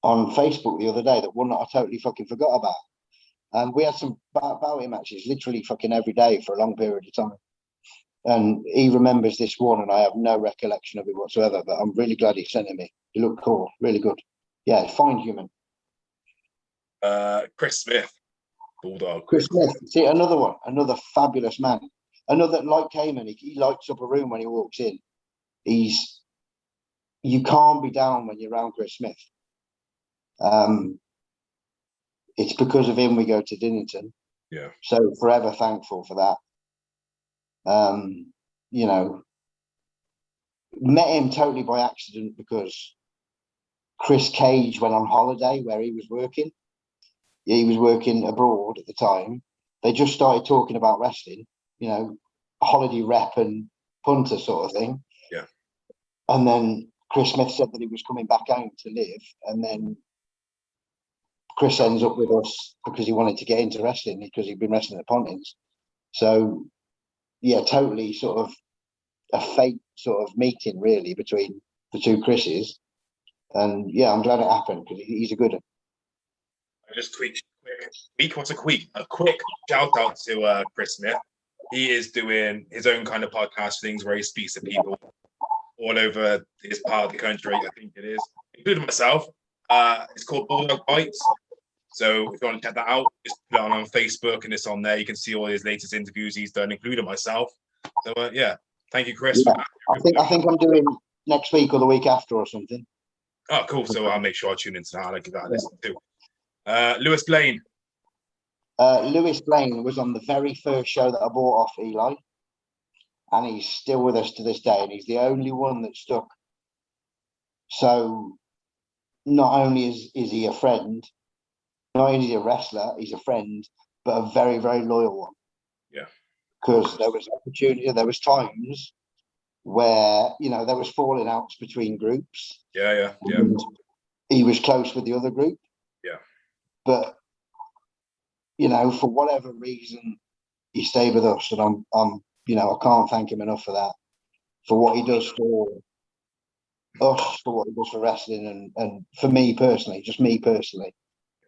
on Facebook the other day, that one that I totally fucking forgot about. And we had some bouting matches literally fucking every day for a long period of time. And he remembers this one, and I have no recollection of it whatsoever. But I'm really glad he sent it me. He looked cool, really good. Yeah, fine human. Chris Smith, Bulldog. Chris Smith, see, another fabulous man. Another, like Cayman, he lights up a room when he walks in. You can't be down when you're around Chris Smith. It's because of him we go to Dinnington. Yeah. So forever thankful for that. You know, met him totally by accident because Chris Cage went on holiday where he was working. He was working abroad at the time. They just started talking about wrestling, you know, holiday rep and punter sort of thing. Yeah. And then Chris Smith said that he was coming back home to live, and then Chris ends up with us because he wanted to get into wrestling because he'd been wrestling at Punters. So, yeah, totally sort of a fate sort of meeting really between the two Chris's. And yeah, I'm glad it happened because he's a good one. I just quick shout out to Chris Smith. He is doing his own kind of podcast things where he speaks to people all over his part of the country, I think it is, including myself. It's called Bulldog Bites. So if you want to check that out, just put it on Facebook and it's on there. You can see all his latest interviews he's done, including myself. So yeah, thank you, Chris. Yeah, for that. I think I'm doing next week or the week after or something. Oh, cool. So I'll make sure I tune into that. I'll give that a listen too. Lewis Blain. Lewis Blain was on the very first show that I bought off Eli, and he's still with us to this day, and he's the only one that stuck. So not only is he a friend, not only is he a wrestler, he's a friend, but a very, very loyal one. Yeah. Because there was opportunity, there was times where, you know, there was falling outs between groups. Yeah. He was close with the other group. Yeah. But, you know, for whatever reason, he stayed with us, and I'm you know, I can't thank him enough for that, for what he does for us, for what he does for wrestling, and for me personally, just me personally,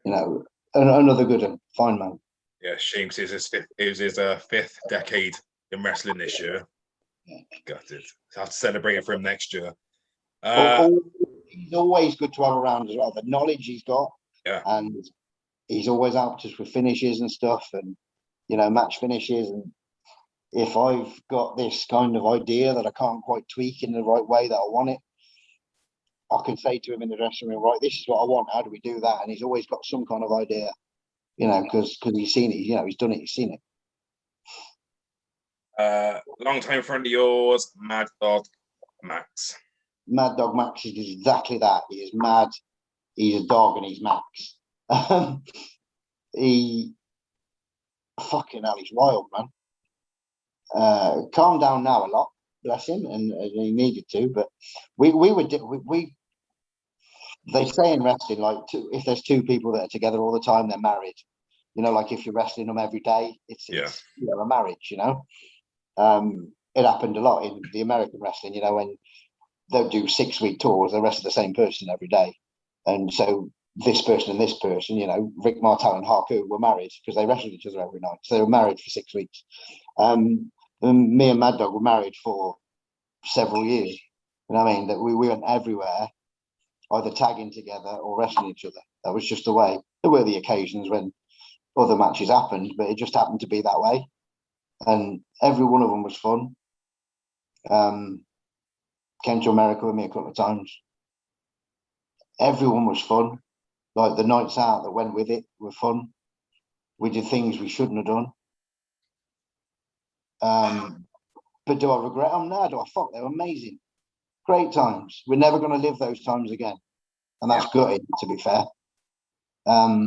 you know, another good one, fine man. Yeah, shame because it was his fifth decade in wrestling this year. Yeah. Got it. I'll have to celebrate it for him next year. He's always good to have around as well. The knowledge he's got, yeah, and he's always helped us with finishes and stuff, and you know, match finishes. And if I've got this kind of idea that I can't quite tweak in the right way that I want it, I can say to him in the dressing room, right, this is what I want. How do we do that? And he's always got some kind of idea, you know, because he's seen it. You know, he's done it. He's seen it. Long time friend of yours, Mad Dog Maxx. Mad Dog Maxx is exactly that. He is mad. He's a dog, and he's Max. He fucking hell, he's wild, man. Calmed down now a lot, bless him, and he needed to. But we they say in wrestling, like, if there's two people that are together all the time, they're married. You know, like if you're wrestling them every day, it's you know, a marriage. You know, it happened a lot in the American wrestling. You know, when they'll do 6-week tours, they wrestle the same person every day, and so this person and this person, you know, Rick Martel and Haku were married because they wrestled each other every night. So they were married for 6 weeks. And me and Mad Dog were married for several years. You know what I mean? That we went everywhere, either tagging together or wrestling each other. That was just the way. There were the occasions when other matches happened, but it just happened to be that way. And every one of them was fun. Came to America with me a couple of times. Everyone was fun. Like the nights out that went with it were fun. We did things we shouldn't have done. But do I regret them? No, do I? Fuck, they were amazing. Great times. We're never going to live those times again. And that's gutted, to be fair. My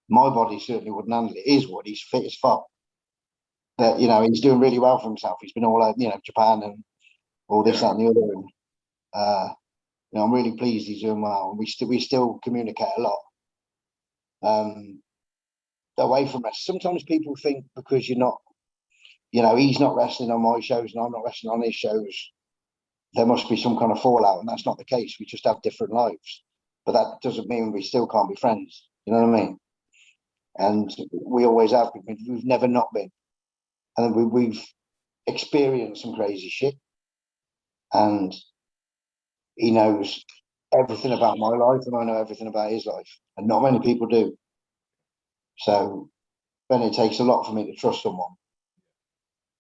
body certainly wouldn't handle it. His would. He's fit as fuck. that he's doing really well for himself. He's been all over, Japan and all this, that, and the other. And I'm really pleased he's doing well. We still communicate a lot. Away from us. Sometimes people think because you're not, he's not wrestling on my shows and I'm not wrestling on his shows, there must be some kind of fallout, and that's not the case. We just have different lives, but that doesn't mean we still can't be friends. You know what I mean? And we always have. We've never not been, and we've experienced some crazy shit, and he knows everything about my life, and I know everything about his life, and not many people do. So then it takes a lot for me to trust someone.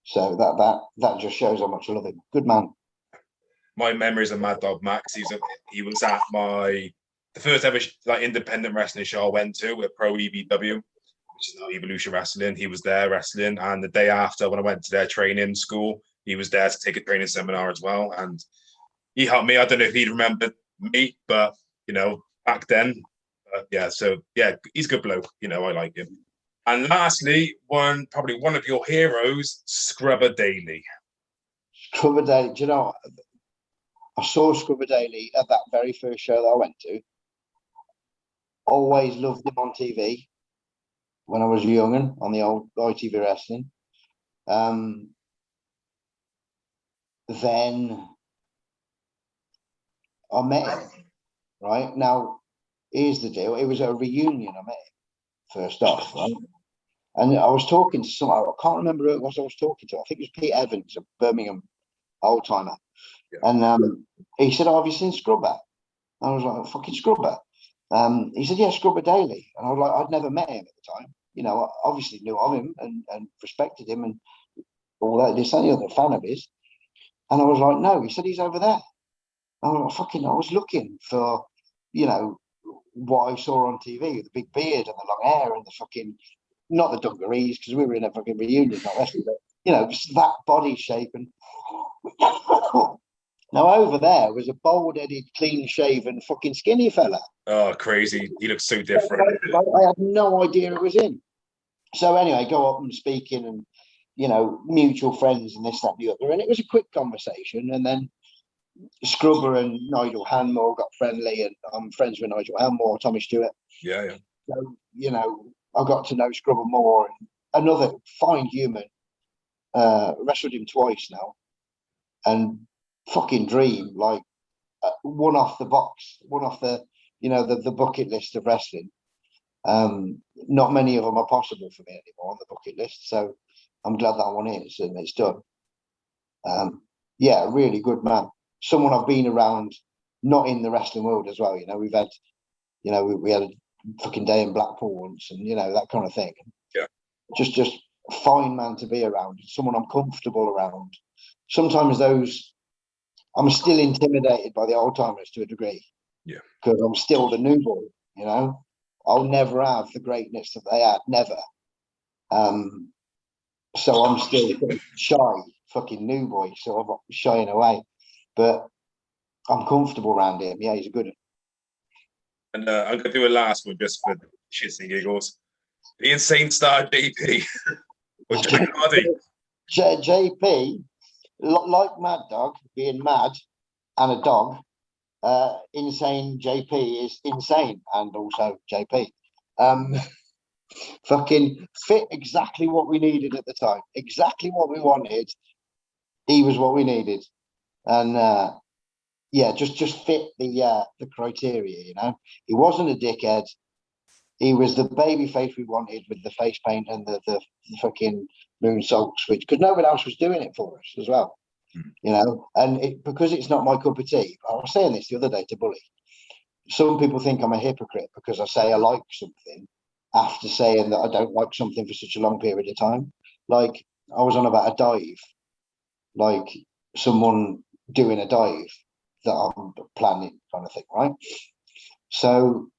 So that just shows how much I love him. Good man. My memories of Mad Dog Max. He was at the first ever independent wrestling show I went to with Pro EBW, which is now Evolution Wrestling. He was there wrestling, and the day after, when I went to their training school, he was there to take a training seminar as well, and he helped me. I don't know if he'd remembered me, but back then, So he's a good bloke. I like him. And lastly, probably one of your heroes, Scrubber Daly. Scrubber Daly. Do you know? I saw Scrubber Daly at that very first show that I went to. Always loved him on TV when I was young on the old ITV Wrestling. Then I met him. Right now, here's the deal. It was a reunion. I met him first off, right? And I was talking to someone. I can't remember who it was I was talking to. I think it was Pete Evans, a Birmingham old timer. Yeah. And he said, "Oh, have you seen Scrubber?" I was like, "Fucking Scrubber." He said, "Yeah, Scrubber Daly." And I was like, I'd never met him at the time. I obviously knew of him and respected him and all that. This and the other, fan of his. And I was like, "No." He said, "He's over there." I was like, I was looking for, what I saw on TV, the big beard and the long hair and the fucking, not the dungarees, because we were in a fucking reunion, not wrestling, but, just that body shape. And now over there was a bald-headed, clean-shaven, fucking skinny fella. Oh, crazy. He looks so different. I had no idea it was him. So anyway, go up and speaking and, mutual friends and this, that, and the other. And it was a quick conversation. And then Scrubber and Nigel Hanmore got friendly, and I'm friends with Nigel Hanmore, Tommy Stewart. Yeah. So, I got to know Scrubber more. And another fine human. Wrestled him twice now. And fucking dream, like one off the box, one off the, the bucket list of wrestling. Not many of them are possible for me anymore on the bucket list. So I'm glad that one is, and it's done. A really good man. Someone I've been around, not in the wrestling world as well. We've had, we had a fucking day in Blackpool once, and that kind of thing. Yeah. Just a fine man to be around. Someone I'm comfortable around. Sometimes I'm still intimidated by the old timers to a degree. Yeah. Because I'm still the new boy. I'll never have the greatness that they had. Never. So I'm still shy, fucking new boy, sort of shying away. But I'm comfortable around him. Yeah, he's a good one. And I'm going to do a last one just for shits and giggles. The Insane Star JP. JP, like Mad Dog, being mad and a dog, Insane JP is insane and also JP. Fucking fit exactly what we needed at the time. Exactly what we wanted. He was what we needed. And just fit the criteria, He wasn't a dickhead. He was the baby face we wanted with the face paint and the fucking moonsault switch, because nobody else was doing it for us as well. And because it's not my cup of tea. I was saying this the other day to Bully. Some people think I'm a hypocrite because I say I like something after saying that I don't like something for such a long period of time. Like I was on about a dive, like someone doing a dive that I'm planning kind of thing, right? So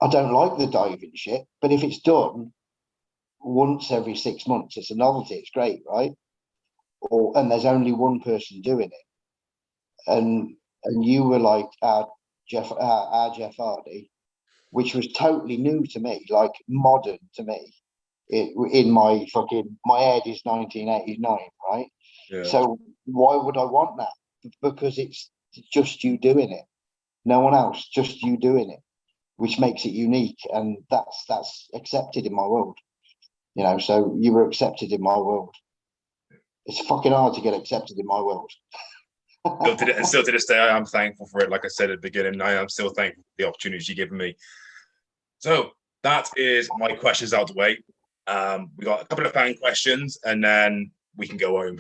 I don't like the diving shit, but if it's done once every 6 months, it's a novelty, it's great, right? And there's only one person doing it. And you were like our Jeff Hardy, which was totally new to me, like modern to me. in my head is 1989, right? Yeah. So why would I want that? Because it's just you doing it, no one else, just you doing it, which makes it unique, and that's accepted in my world. So you were accepted in my world. It's fucking hard to get accepted in my world. Still to this day, I am thankful for it. Like I said at the beginning, I am still thankful for the opportunity you've given me. So that is my questions out the way. We got a couple of fan questions, and then we can go home.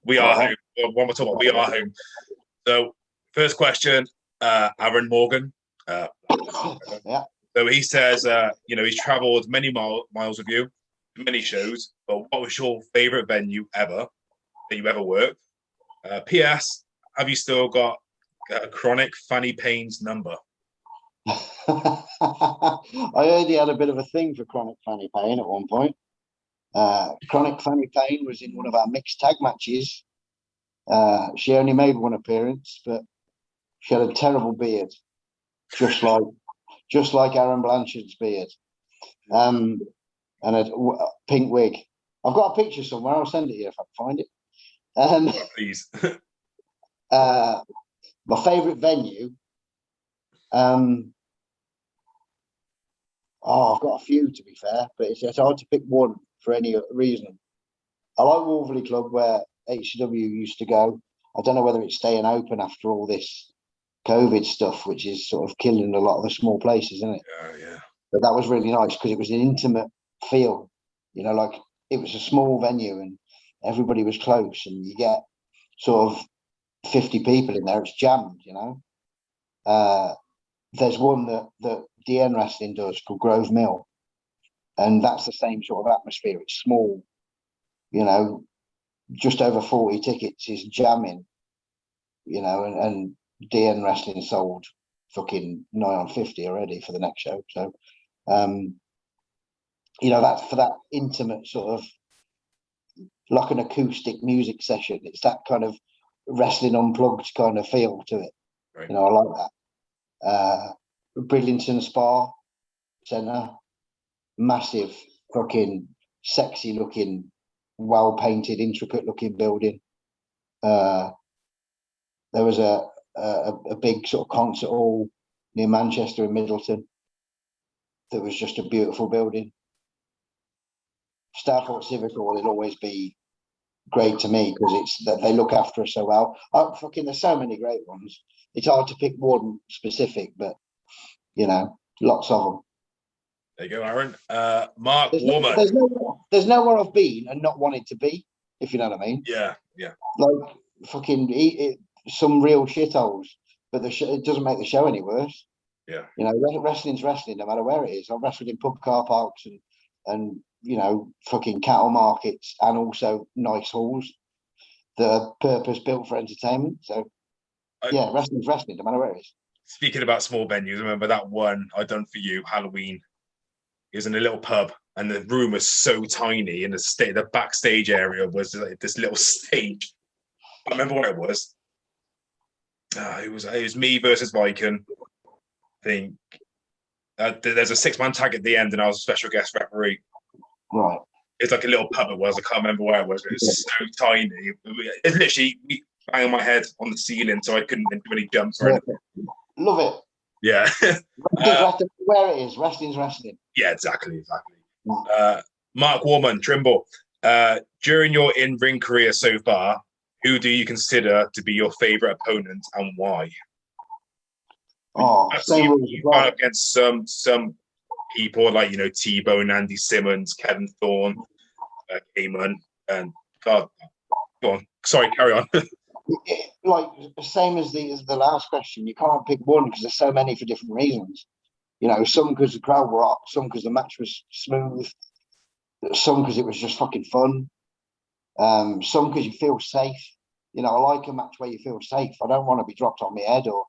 We are home. One more time, we are home. So first question, Aaron Morgan. Yeah. So he says, he's traveled many miles with you, many shows, but what was your favorite venue ever that you ever worked? P.S. Have you still got chronic fanny pains number? I heard he had a bit of a thing for chronic fanny pain at one point. Chronic fanny pain was in one of our mixed tag matches. She only made one appearance, but she had a terrible beard, just like Aaron Blanchard's beard, and a pink wig. I've got a picture somewhere. I'll send it to you if I can find it. Please. My favourite venue. I've got a few, to be fair, but it's hard to pick one for any reason. I like Wolverley Club, where HCW used to go. I don't know whether it's staying open after all this COVID stuff, which is sort of killing a lot of the small places, isn't it? Yeah. But that was really nice because it was an intimate feel, like it was a small venue and everybody was close, and you get sort of 50 people in there. It's jammed, There's one that DN Wrestling does called Grove Mill, and that's the same sort of atmosphere. It's small, just over 40 tickets is jamming, and DN Wrestling sold fucking 9 on 50 already for the next show. So, that's for that intimate sort of like an acoustic music session. It's that kind of wrestling unplugged kind of feel to it. Right. I like that. Bridlington Spa Centre, massive, fucking sexy looking, well painted, intricate looking building. There was a big sort of concert hall near Manchester in Middleton that was just a beautiful building. Starport Civic Hall will always be great to me because it's that they look after us so well. There's so many great ones. It's hard to pick one specific, but lots of them. There you go, Aaron. Mark Woman. There's nowhere I've been and not wanted to be, if you know what I mean. Yeah. Like fucking some real shitholes, but it doesn't make the show any worse. Yeah. Wrestling's wrestling, no matter where it is. I've wrestled in pub car parks and fucking cattle markets, and also nice halls that are purpose built for entertainment. So wrestling's wrestling, no matter where it is. Speaking about small venues, I remember that one I done for you, Halloween. It was in a little pub, and the room was so tiny, and the backstage area was like this little stage. I remember what it was. It was me versus Viking. I think there's a 6-man tag at the end, and I was a special guest referee. Right. It's like a little pub it was. I can't remember where it was, but it was so tiny. It's literally me banging my head on the ceiling, so I couldn't do any jumps or anything. Love it. Yeah. Where it is, wrestling's wrestling. Yeah, exactly. Mark Warman, Trimble. During your in-ring career so far, who do you consider to be your favourite opponent and why? You've gone against some people like T-Bone, Andy Simmons, Kevin Thorne, Heyman, and God. Go on. Sorry, carry on. Like same as the last question, you can't pick one because there's so many for different reasons. Some because the crowd were up, some because the match was smooth, some because it was just fucking fun, some because you feel safe. I like a match where you feel safe. I don't want to be dropped on my head or,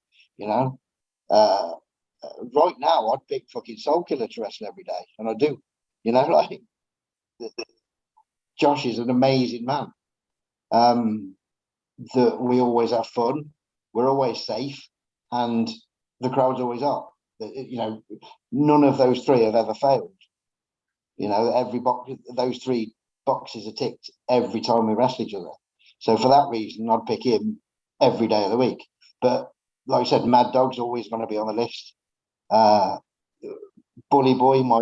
right now I'd pick fucking Soul Killer to wrestle every day, and I do. Josh is an amazing man. That we always have fun, we're always safe, and the crowd's always up. None of those three have ever failed. You know, every box, those 3 boxes are ticked every time we wrestle each other. So for that reason, I'd pick him every day of the week. But like I said, Mad Dog's always going to be on the list. Bully Boy, my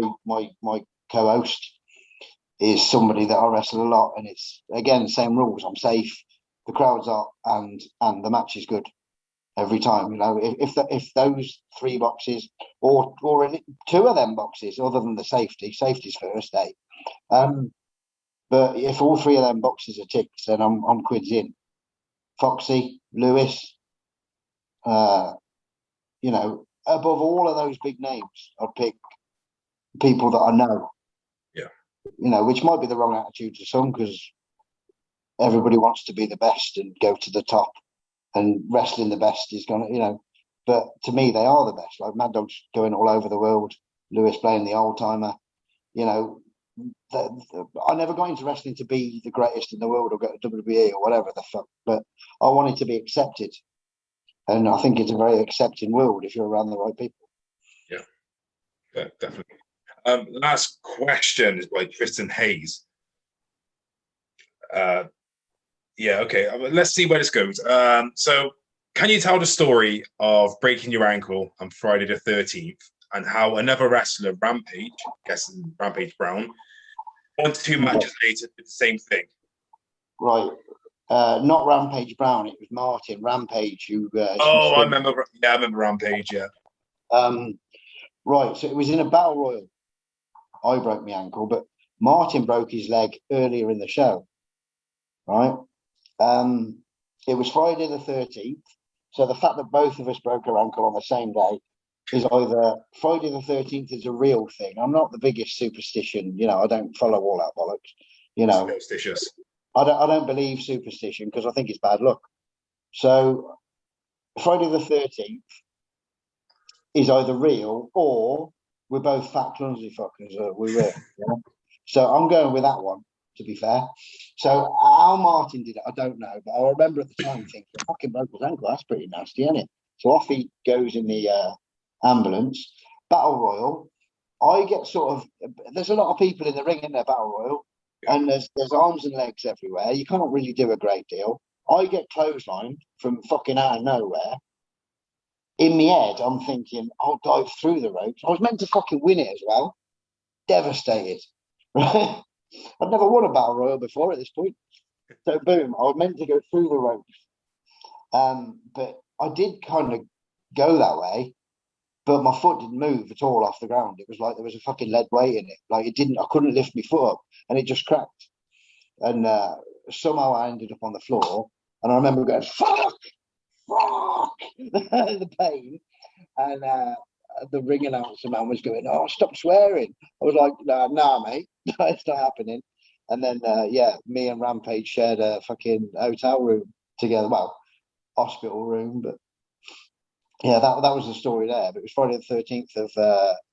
co-host, is somebody that I wrestle a lot, and it's again same rules. I'm safe, the crowd's up, and the match is good every time. You know, if those 3 boxes or 2 of them boxes, other than the safety's first day. But if all 3 of them boxes are ticked, then I'm quids in. Foxy, Lewis, you know, above all of those big names, I'd pick people that I know. Yeah. You know, which might be the wrong attitude to some, because everybody wants to be the best and go to the top, and wrestling the best is going to, you know, but to me, they are the best. Like Mad Dog's going all over the world, Lewis playing the old timer, you know. I never got into wrestling to be the greatest in the world or go to WWE or whatever the fuck, but I wanted to be accepted. And I think it's a very accepting world if you're around the right people. Yeah, definitely. Last question is by Tristan Hayes. Yeah, okay. Let's see where this goes. So, can you tell the story of breaking your ankle on Friday the 13th and how another wrestler, Rampage, I guess Rampage Brown, 1 to 2 matches later did the same thing? Right. Not Rampage Brown. It was Martin Rampage who. I remember. Yeah, I remember Rampage. Yeah. Right. So it was in a battle royal. I broke my ankle, but Martin broke his leg earlier in the show. Right. It was Friday the 13th. So the fact that both of us broke our ankle on the same day is either Friday the 13th is a real thing. I'm not the biggest superstition. You know, I don't follow all that bollocks. You know, superstitious. I don't believe superstition because I think it's bad luck. So Friday the 13th is either real or we're both fat clumsy fuckers. We were. Yeah? So I'm going with that one, to be fair. So how Martin did it, I don't know. But I remember at the time thinking, fucking broke his ankle. That's pretty nasty, isn't it? So off he goes in the ambulance. Battle Royal. I get sort of, there's a lot of people in the ring in their Battle Royal. And there's arms and legs everywhere. You can't really do a great deal. I get clotheslined from fucking out of nowhere. In my head, I'm thinking, I'll dive through the ropes. I was meant to fucking win it as well. Devastated. Right? I'd never won a Battle Royal before at this point. So boom, I was meant to go through the ropes. But I did kind of go that way. But my foot didn't move at all off the ground. It was like there was a fucking lead weight in it. Like I couldn't lift my foot up and it just cracked. And somehow I ended up on the floor. And I remember going, fuck, the pain. And the ring announcer man was going, oh, stop swearing. I was like, nah, mate, it's not happening. And then, me and Rampage shared a fucking hotel room together. Well, hospital room, but yeah, that was the story there. But it was Friday the 13th of,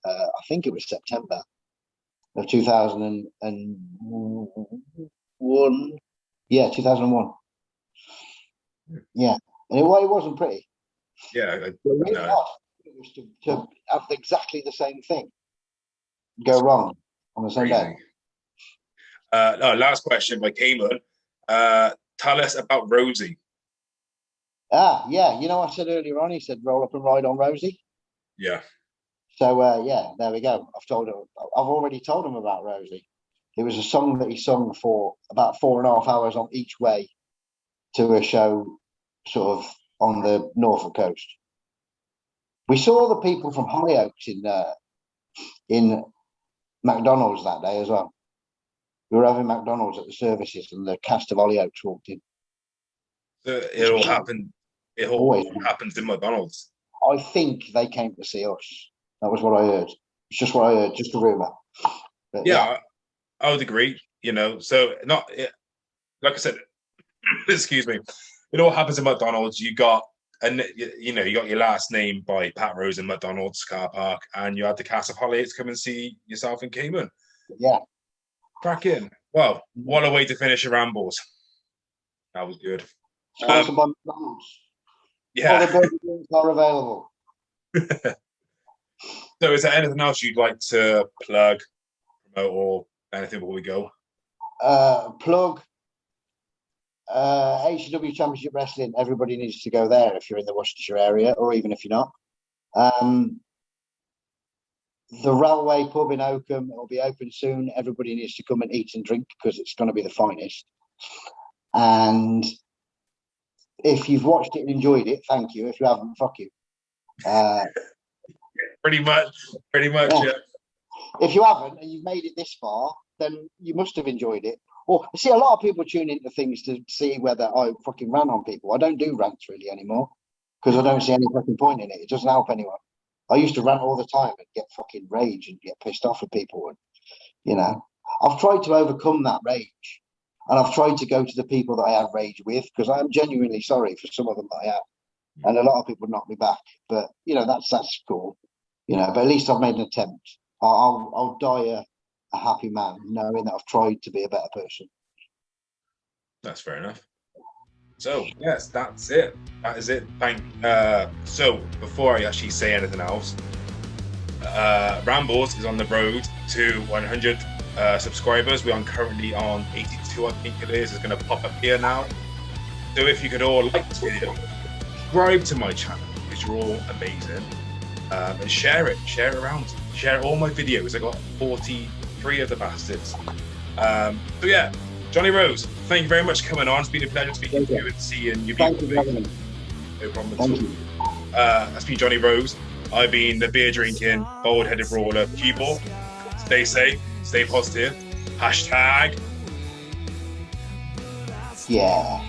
I think it was September of 2001. Yeah, 2001. Yeah, and it wasn't pretty. Yeah, it really was. It was to have exactly the same thing go wrong on the same day. Last question by Cayman. Tell us about Rosie. Yeah. You know, I said earlier on, he said, roll up and ride on Rosie. Yeah. So, there we go. I've already told him about Rosie. It was a song that he sung for about 4.5 hours on each way to a show sort of on the Norfolk coast. We saw the people from Hollyoaks in McDonald's that day as well. We were having McDonald's at the services and the cast of Hollyoaks walked in. It all happened. It all happens in McDonald's. I think they came to see us. That was what I heard. It's just what I heard, just a rumor. But, yeah, I would agree. You know, so not like I said. Excuse me. It all happens in McDonald's. You got your last name by Pat Rose in McDonald's car park, and you had the cast of Hollyoaks come and see yourself in Cayman. Yeah, crack in. Well, what a way to finish a Rambles. That was good. Sponsored by McDonald's. Yeah. All the burger drinks are available. So is there anything else you'd like to plug, promote or anything before we go? Plug HCW Championship Wrestling. Everybody needs to go there if you're in the Worcestershire area, or even if you're not. The Railway Pub in Oakham will be open soon. Everybody needs to come and eat and drink because it's going to be the finest. And if you've watched it and enjoyed it, thank you. If you haven't, fuck you. Pretty much, yeah. If you haven't and you've made it this far, then you must have enjoyed it. Or see, a lot of people tune into things to see whether I fucking ran on people. I don't do rants really anymore because I don't see any fucking point in it. It doesn't help anyone. I used to rant all the time and get fucking rage and get pissed off at people. And, you know, I've tried to overcome that rage, and I've tried to go to the people that I have rage with, because I am genuinely sorry for some of them that I have. And a lot of people knock me back, but you know, that's cool, you know, but at least I've made an attempt. I'll die a happy man knowing that I've tried to be a better person. That's fair enough. So yes, that's it. That is it. So before I actually say anything else, Rambles is on the road to 100 subscribers. We are currently on 82, I think it is. It's going to pop up here now. So if you could all like this video, subscribe to my channel because you're all amazing, and share it around. Share all my videos. I got 43 of the bastards. So yeah. Jonny Rose, thank you very much for coming on. It's been a pleasure speaking to you and seeing you. Thank you for having me. No problem at all. That's been Jonny Rose. I've been the beer drinking, bald-headed brawler, CueBall. Stay safe, stay positive. Hashtag. Yeah.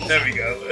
There we go.